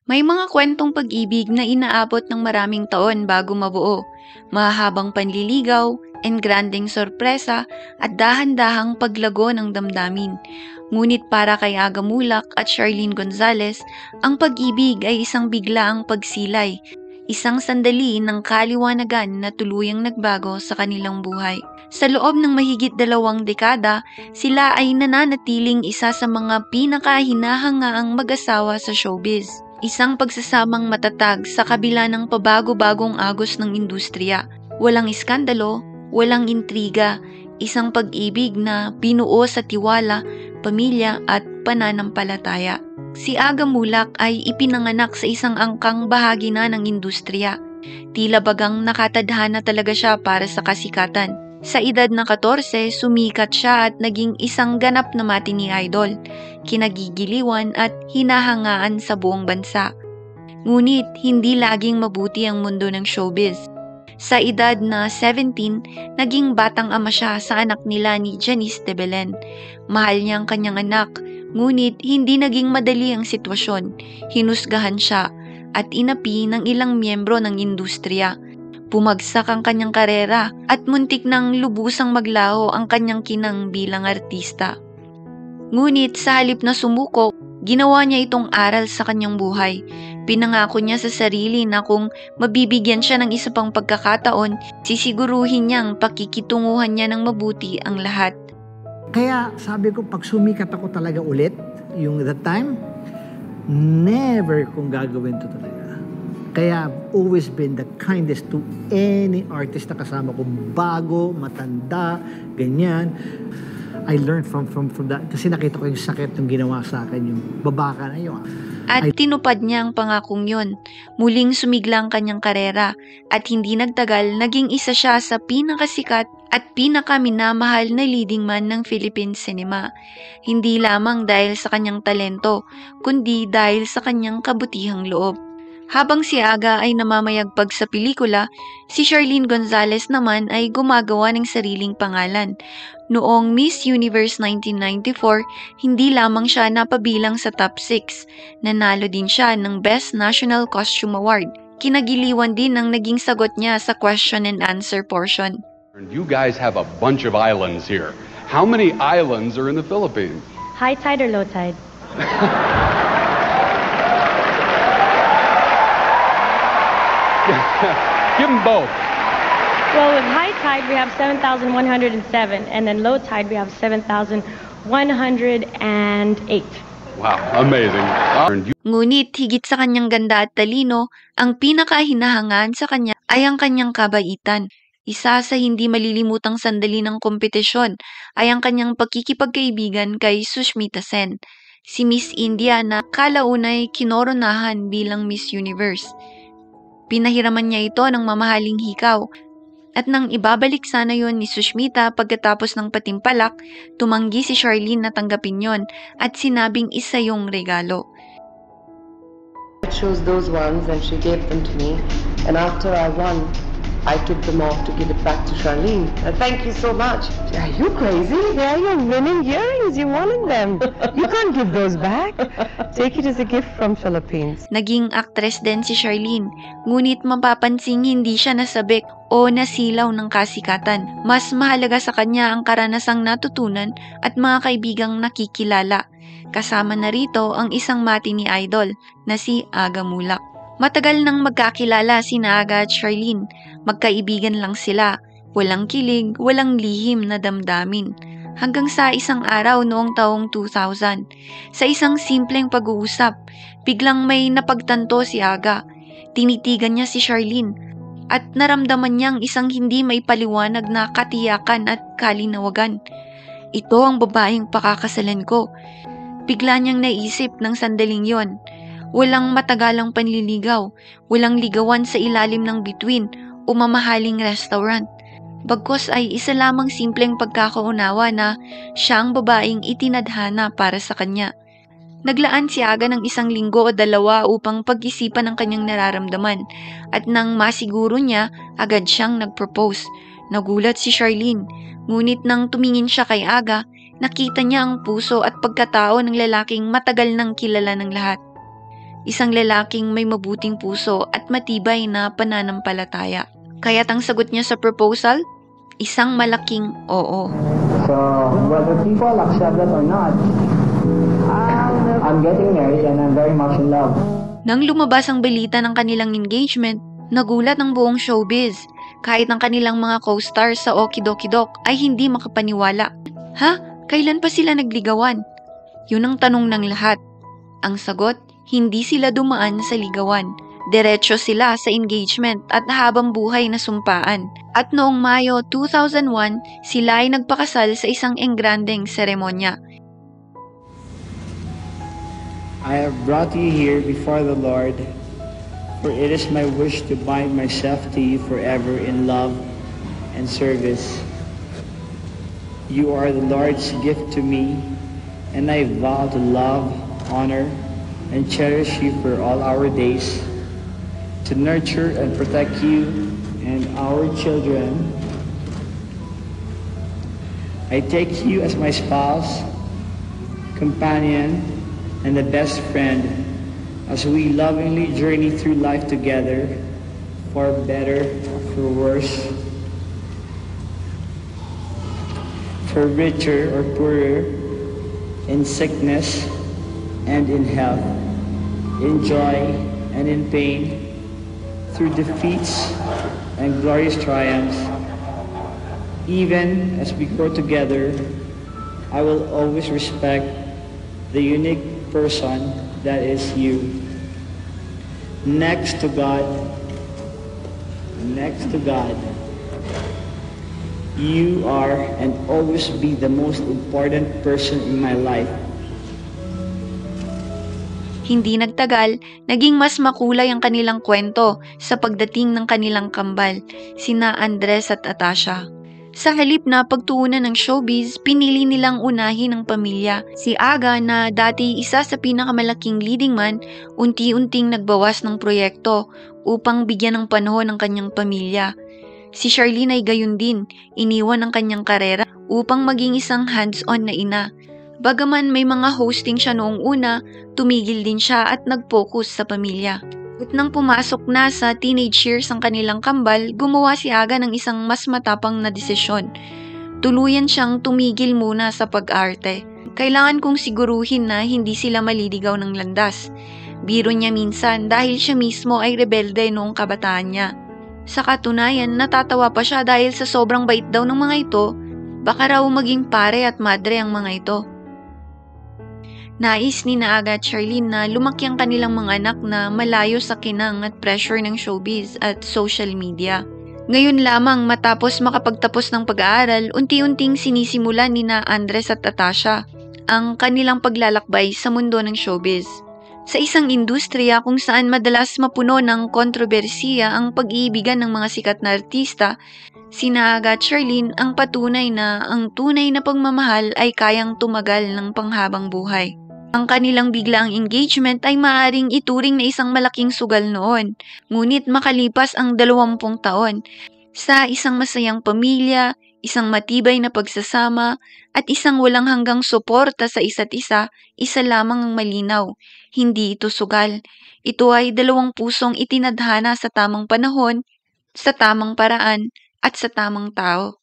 May mga kwentong pag-ibig na inaabot ng maraming taon bago mabuo, mahahabang panliligaw, engranding sorpresa at dahan-dahang paglago ng damdamin. Ngunit para kay Aga Mulak at Charlene Gonzalez, ang pag-ibig ay isang biglaang pagsilay, isang sandali ng kaliwanagan na tuluyang nagbago sa kanilang buhay. Sa loob ng mahigit 2 dekada, sila ay nananatiling isa sa mga pinakahinahangaang mag-asawa sa showbiz. Isang pagsasamang matatag sa kabila ng pabago-bagong agos ng industriya. Walang iskandalo, walang intriga, isang pag-ibig na binuo sa tiwala, pamilya at pananampalataya. Si Aga Mulak ay ipinanganak sa isang angkang bahagi na ng industriya. Tila bagang nakatadhana talaga siya para sa kasikatan. Sa edad na 14, sumikat siya at naging isang ganap na matinee idol, kinagigiliwan at hinahangaan sa buong bansa. Ngunit hindi laging mabuti ang mundo ng showbiz. Sa edad na 17, naging batang ama siya sa anak nila ni Janice de Belen. Mahal niya ang kanyang anak, ngunit hindi naging madali ang sitwasyon. Hinusgahan siya at inapi ng ilang miyembro ng industriya. Bumagsak ang kanyang karera at muntik nang lubusang maglaho ang kanyang kinang bilang artista. Ngunit sa halip na sumuko, ginawa niya itong aral sa kanyang buhay. Pinangako niya sa sarili na kung mabibigyan siya ng isa pang pagkakataon, sisiguruhin niyang pakikitunguhan niya ng mabuti ang lahat. Kaya sabi ko, pag sumikat ako talaga ulit, yung that time, never kong gagawin to talaga. Kaya I've always been the kindest to any artist na kasama ko, bago, matanda, ganyan. I learned from that kasi nakita ko yung sakit ng ginawa sa akin, yung babaka na yun. At tinupad niya ang pangakong yun. Muling sumigla ang kanyang karera at hindi nagtagal naging isa siya sa pinakasikat at pinakaminamahal na leading man ng Philippine cinema. Hindi lamang dahil sa kanyang talento, kundi dahil sa kanyang kabutihang loob. Habang si Aga ay namamayagpag sa pelikula, si Charlene Gonzalez naman ay gumagawa ng sariling pangalan. Noong Miss Universe 1994, hindi lamang siya napabilang sa top 6. Nanalo din siya ng Best National Costume Award. Kinagiliwan din ang naging sagot niya sa question and answer portion. You guys have a bunch of islands here. How many islands are in the Philippines? High tide or low tide? Give them both. Well, with high tide, we have 7,107, and then low tide, we have 7,108. Wow, amazing. Ngunit higit sa kanyang ganda at talino, ang pinakahinahangaan sa kanya ay ang kanyang kabaitan. Isa sa hindi malilimutang sandali ng kompetisyon ay ang kanyang pagkikipagkaibigan kay Sushmita Sen, si Miss India na kalaunay kinoronahan bilang Miss Universe. Pinahiraman niya ito ng mamahaling hikaw. At nang ibabalik sana yon ni Sushmita pagkatapos ng patimpalak, tumanggi si Charlene na tanggapin yon at sinabing isa yung regalo. I chose those ones and she gave them to me, and after I won, I took them off to give it back to Charlene. Thank you so much. Are you crazy? They are your winning earrings. You wanted them. You can't give those back. Take it as a gift from Philippines. Naging aktres din si Charlene, ngunit mapapansing hindi siya nasabik o nasilaw ng kasikatan. Mas mahalaga sa kanya ang karanasang natutunan at mga kaibigang nakikilala. Kasama na rito ang isang matinee idol na si Aga Mulak. Matagal nang magkakilala sina Aga at Charlene. Magkaibigan lang sila. Walang kilig, walang lihim na damdamin. Hanggang sa isang araw noong taong 2000, sa isang simpleng pag-uusap, biglang may napagtanto si Aga. Tinitigan niya si Charlene at naramdaman niyang isang hindi may paliwanag na katiyakan at kalinawagan. Ito ang babaeng pakakasalan ko. Bigla niyang naisip ng sandaling yon. Walang matagalang panliligaw, walang ligawan sa ilalim ng bituin o mamahaling restaurant. Bagkus ay isa lamang simpleng pagkakaunawa na siya ang babaeng itinadhana para sa kanya. Naglaan si Aga ng 1 linggo o 2 upang pag-isipan ang kanyang nararamdaman at nang masiguro niya, agad siyang nag-propose. Nagulat si Charlene, ngunit nang tumingin siya kay Aga, nakita niya ang puso at pagkatao ng lalaking matagal nang kilala ng lahat. Isang lalaking may mabuting puso at matibay na pananampalataya. Kaya't ang sagot niya sa proposal, isang malaking oo. So, whether people accept that or not, I'm getting married and I'm very much in love. Nang lumabas ang balita ng kanilang engagement, nagulat ang buong showbiz. Kahit ang kanilang mga co-stars sa Okidokidok ay hindi makapaniwala. Ha? Kailan pa sila nagligawan? Yun ang tanong ng lahat. Ang sagot, hindi sila dumaan sa ligawan. Diretso sila sa engagement at habang buhay na sumpaan. At noong Mayo 2001, sila ay nagpakasal sa isang engrandeng seremonya. I have brought you here before the Lord, for it is my wish to bind myself to you forever in love and service. You are the Lord's gift to me, and I vow to love, honor, and cherish you for all our days, to nurture and protect you and our children. I take you as my spouse, companion, and the best friend as we lovingly journey through life together, for better, for worse, for richer or poorer, in sickness and in health, in joy and in pain, through defeats and glorious triumphs. Even as we grow together, I will always respect the unique person that is you. Next to God, you are and always be the most important person in my life. Hindi nagtagal, naging mas makulay ang kanilang kwento sa pagdating ng kanilang kambal, sina Andres at Atasha. Sa halip na pagtuunan ng showbiz, pinili nilang unahin ang pamilya. Si Aga na dati isa sa pinakamalaking leading man, unti-unting nagbawas ng proyekto upang bigyan ng panahon ang kanyang pamilya. Si Charlene ay gayon din, iniwan ang kanyang karera upang maging isang hands-on na ina. Bagaman may mga hosting siya noong una, tumigil din siya at nag-focus sa pamilya. At nang pumasok na sa teenage years ang kanilang kambal, gumawa si Aga ng isang mas matapang na desisyon. Tuluyan siyang tumigil muna sa pag-arte. Kailangan kong siguruhin na hindi sila maliligaw ng landas. Biro niya minsan dahil siya mismo ay rebelde noong kabataan niya. Sa katunayan, natatawa pa siya dahil sa sobrang bait daw ng mga ito, baka raw maging pare at madre ang mga ito. Nais ni Aga at Charlene na lumaki ang kanilang mga anak na malayo sa kinang at pressure ng showbiz at social media. Ngayon lamang matapos makapagtapos ng pag-aaral, unti-unting sinisimulan ni Andres at Atasha ang kanilang paglalakbay sa mundo ng showbiz. Sa isang industriya kung saan madalas mapuno ng kontrobersiya ang pag-iibigan ng mga sikat na artista, sina Aga at Charlene ang patunay na ang tunay na pagmamahal ay kayang tumagal ng panghabang buhay. Ang kanilang biglaang engagement ay maaaring ituring na isang malaking sugal noon, ngunit makalipas ang 20 taon, sa isang masayang pamilya, isang matibay na pagsasama, at isang walang hanggang suporta sa isa't isa, isa lamang ang malinaw. Hindi ito sugal. Ito ay 2 pusong itinadhana sa tamang panahon, sa tamang paraan, at sa tamang tao.